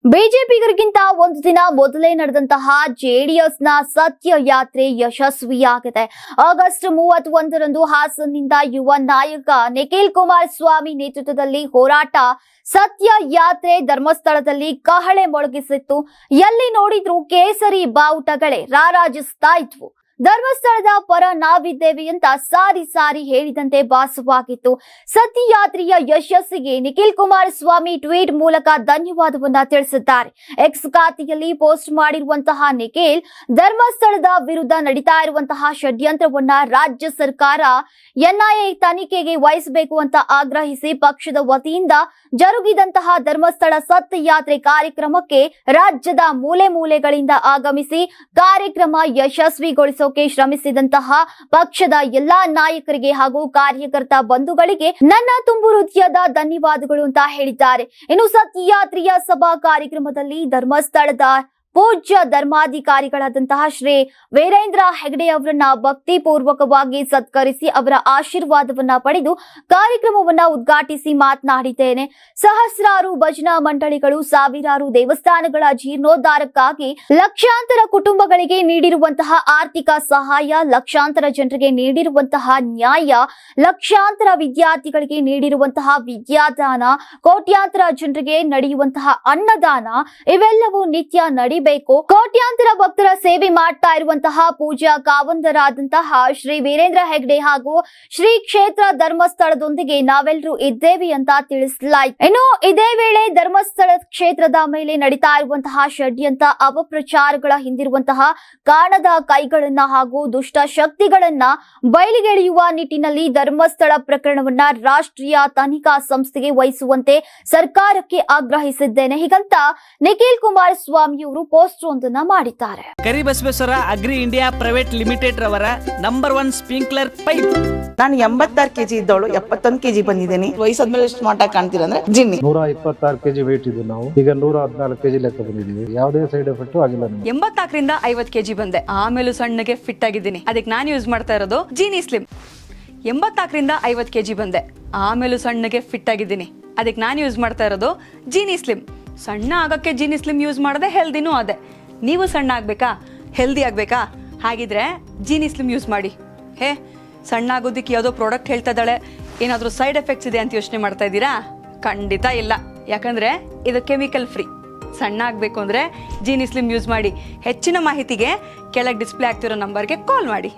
ಬಿಜೆಪಿಗರಿಗಿಂತ ಒಂದು ದಿನ ಮೊದಲೇ ನಡೆದಂತಹ ಜೆಡಿಎಸ್ನ ಸತ್ಯ ಯಾತ್ರೆ ಯಶಸ್ವಿಯಾಗಿದೆ. ಆಗಸ್ಟ್ 31ರಂದು ಹಾಸನ್ನಿಂದ ಯುವ ನಾಯಕ ನಿಖಿಲ್ ಕುಮಾರಸ್ವಾಮಿ ನೇತೃತ್ವದಲ್ಲಿ ಹೋರಾಟ ಸತ್ಯ ಯಾತ್ರೆ ಧರ್ಮಸ್ಥಳದಲ್ಲಿ ಕಹಳೆ ಮೊಳಗಿಸಿತ್ತು. ಎಲ್ಲಿ ನೋಡಿದ್ರೂ ಕೇಸರಿ ಬಾವುಟಗಳೇ ರಾರಾಜಿಸ್ತಾ ಇದ್ವು. ಧರ್ಮಸ್ಥಳದ ಪರ ನಾವಿದ್ದೇವೆ ಅಂತ ಸಾರಿ ಸಾರಿ ಹೇಳಿದಂತೆ ಭಾಸವಾಗಿತ್ತು. ಸತ್ಯ ಯಾತ್ರೆಯ ಯಶಸ್ಸಿಗೆ ನಿಖಿಲ್ ಕುಮಾರಸ್ವಾಮಿ ಟ್ವೀಟ್ ಮೂಲಕ ಧನ್ಯವಾದವನ್ನ ತಿಳಿಸಿದ್ದಾರೆ. ಎಕ್ಸ್ ಖಾತೆಯಲ್ಲಿ ಪೋಸ್ಟ್ ಮಾಡಿರುವಂತಹ ನಿಖಿಲ್, ಧರ್ಮಸ್ಥಳದ ವಿರುದ್ಧ ನಡೀತಾ ಇರುವಂತಹ ಷಡ್ಯಂತ್ರವನ್ನ ರಾಜ್ಯ ಸರ್ಕಾರ ಎನ್ಐಎ ತನಿಖೆಗೆ ವಹಿಸಬೇಕು ಅಂತ ಆಗ್ರಹಿಸಿ ಪಕ್ಷದ ವತಿಯಿಂದ ಜರುಗಿದಂತಹ ಧರ್ಮಸ್ಥಳ ಸತ್ಯ ಯಾತ್ರೆ ಕಾರ್ಯಕ್ರಮಕ್ಕೆ ರಾಜ್ಯದ ಮೂಲೆ ಮೂಲೆಗಳಿಂದ ಆಗಮಿಸಿ ಕಾರ್ಯಕ್ರಮ ಯಶಸ್ವಿಗೊಳಿಸೋ ಶ್ರಮಿಸಿದಂತಹ ಪಕ್ಷದ ಎಲ್ಲಾ ನಾಯಕರಿಗೆ ಹಾಗೂ ಕಾರ್ಯಕರ್ತ ಬಂಧುಗಳಿಗೆ ನನ್ನ ತುಂಬು ಹೃದಯದ ಧನ್ಯವಾದಗಳು ಅಂತ ಹೇಳಿದ್ದಾರೆ. ಇನ್ನು ಸತ್ಯ ಯಾತ್ರೆಯ ಸಭಾ ಕಾರ್ಯಕ್ರಮದಲ್ಲಿ ಧರ್ಮಸ್ಥಳದ ಪೂಜ್ಯ ಧರ್ಮಾಧಿಕಾರಿಗಳಾದಂತಹ ಶ್ರೀ ವೀರೇಂದ್ರ ಹೆಗ್ಡೆ ಅವರನ್ನ ಭಕ್ತಿ ಪೂರ್ವಕವಾಗಿ ಸತ್ಕರಿಸಿ ಅವರ ಆಶೀರ್ವಾದವನ್ನ ಪಡೆದು ಕಾರ್ಯಕ್ರಮವನ್ನ ಉದ್ಘಾಟಿಸಿ ಮಾತನಾಡಿದ್ದೇನೆ. ಸಹಸ್ರಾರು ಭಜನಾ ಮಂಡಳಿಗಳು, ಸಾವಿರಾರು ದೇವಸ್ಥಾನಗಳ ಜೀರ್ಣೋದ್ಧಾರಕ್ಕಾಗಿ ಲಕ್ಷಾಂತರ ಕುಟುಂಬಗಳಿಗೆ ನೀಡಿರುವಂತಹ ಆರ್ಥಿಕ ಸಹಾಯ, ಲಕ್ಷಾಂತರ ಜನರಿಗೆ ನೀಡಿರುವಂತಹ ನ್ಯಾಯ, ಲಕ್ಷಾಂತರ ವಿದ್ಯಾರ್ಥಿಗಳಿಗೆ ನೀಡಿರುವಂತಹ ವಿದ್ಯಾದಾನ, ಕೋಟ್ಯಾಂತರ ಜನರಿಗೆ ನಡೆಯುವಂತಹ ಅನ್ನದಾನ ಇವೆಲ್ಲವೂ ನಿತ್ಯ ನಡಿಬೇಕು. ಕೋಟ್ಯಾಂತರ ಭಕ್ತರ ಸೇವೆ ಮಾಡ್ತಾ ಇರುವಂತಹ ಪೂಜಾ ಕಾವಂದರಾದಂತಹ ಶ್ರೀ ವೀರೇಂದ್ರ ಹೆಗ್ಡೆ ಹಾಗೂ ಶ್ರೀ ಕ್ಷೇತ್ರ ಧರ್ಮಸ್ಥಳದೊಂದಿಗೆ ನಾವೆಲ್ಲರೂ ಇದ್ದೇವೆ ಅಂತ ತಿಳಿಸಲಾಯಿತು. ಇನ್ನು ಇದೇ ವೇಳೆ ಧರ್ಮಸ್ಥಳ ಕ್ಷೇತ್ರದ ಮೇಲೆ ನಡೀತಾ ಇರುವಂತಹ ಷಡ್ಯಂತ್ರ, ಅಪಪ್ರಚಾರಗಳ ಹಿಂದಿರುವಂತಹ ಕಾಣದ ಕೈಗಳನ್ನ ಹಾಗೂ ದುಷ್ಟ ಶಕ್ತಿಗಳನ್ನ ಬಯಲಿಗೆಳೆಯುವ ನಿಟ್ಟಿನಲ್ಲಿ ಧರ್ಮಸ್ಥಳ ಪ್ರಕರಣವನ್ನ ರಾಷ್ಟ್ರೀಯ ತನಿಖಾ ಸಂಸ್ಥೆಗೆ ವಹಿಸುವಂತೆ ಸರ್ಕಾರಕ್ಕೆ ಆಗ್ರಹಿಸಿದ್ದೇನೆ. ಹೀಗಂತ ನಿಖಿಲ್ ಕುಮಾರಸ್ವಾಮಿಯವರು ಪೋಸ್ಟರ್ ಒಂದನ್ನ ಮಾಡಿದ್ದಾರೆ. Karibasaveshwara agri India private limited ರವರ ನಂಬರ್ 1 ಸ್ಪ್ರಿಂಕ್ಲರ್ ಪೈಪ್. ನಾನು 86 kg ಇದ್ದವಳು 71 kg ಬಂದಿದ್ದೀನಿ. ವಯಸ್ಸಾದ್ಮೇಲೆ ಸ್ಮಾರ್ಟ್ ಆಗಿ ಕಾಣ್ತೀರಾ ಅಂದ್ರೆ ಜಿನ್ನಿ. 126 kg ವೇಟ್ ಇದ್ದು ನಾವು ಈಗ 114 kg ಲೆಕ್ಕ ಬಂದಿದ್ದೀವಿ. ಯಾವುದೇ ಸೈಡ್ ಎಫೆಕ್ಟ್ ಆಗಿಲ್ಲ. 84ರಿಂದ 50 kg ಬಂದೆ. ಆಮೇಲೆ ಸಣ್ಣಗೆ ಫಿಟ್ ಆಗಿದ್ದೀನಿ. ಅದಕ್ಕೆ ನಾನು ಯೂಸ್ ಮಾಡ್ತಾ ಇರೋದು ಜೀನಿ ಸ್ಲಿಮ್. 84ರಿಂದ 50 kg ಬಂದೆ. ಆಮೇಲೆ ಸಣ್ಣಗೆ ಫಿಟ್ ಆಗಿದ್ದೀನಿ. ಅದಕ್ಕೆ ನಾನು ಯೂಸ್ ಮಾಡ್ತಾ ಇರೋದು ಜೀನಿ ಸ್ಲಿಮ್. ಸಣ್ಣ ಆಗಕ್ಕೆ ಜೀನಿ ಸ್ಲಿಮ್ ಯೂಸ್ ಮಾಡದೆ ಹೆಲ್ದಿನೂ ಅದೇ. ನೀವು ಸಣ್ಣ ಆಗ್ಬೇಕಾ, ಹೆಲ್ದಿ ಆಗ್ಬೇಕಾ? ಹಾಗಿದ್ರೆ ಜೀನಿ ಸ್ಲಿಮ್ ಯೂಸ್ ಮಾಡಿ. ಸಣ್ಣ ಆಗೋದಕ್ಕೆ ಯಾವುದೋ ಪ್ರಾಡಕ್ಟ್ ಹೇಳ್ತಾ ಇದ್ದಾಳೆ, ಏನಾದರೂ ಸೈಡ್ ಎಫೆಕ್ಟ್ಸ್ ಇದೆ ಅಂತ ಯೋಚನೆ ಮಾಡ್ತಾ ಇದ್ದೀರಾ? ಖಂಡಿತ ಇಲ್ಲ. ಯಾಕಂದ್ರೆ ಇದು ಕೆಮಿಕಲ್ ಫ್ರೀ. ಸಣ್ಣ ಆಗಬೇಕು ಅಂದರೆ ಜೀನಿ ಸ್ಲಿಮ್ ಯೂಸ್ ಮಾಡಿ. ಹೆಚ್ಚಿನ ಮಾಹಿತಿಗೆ ಕೆಳಗೆ ಡಿಸ್ಪ್ಲೇ ಆಗ್ತಿರೋ ನಂಬರ್ಗೆ ಕಾಲ್ ಮಾಡಿ.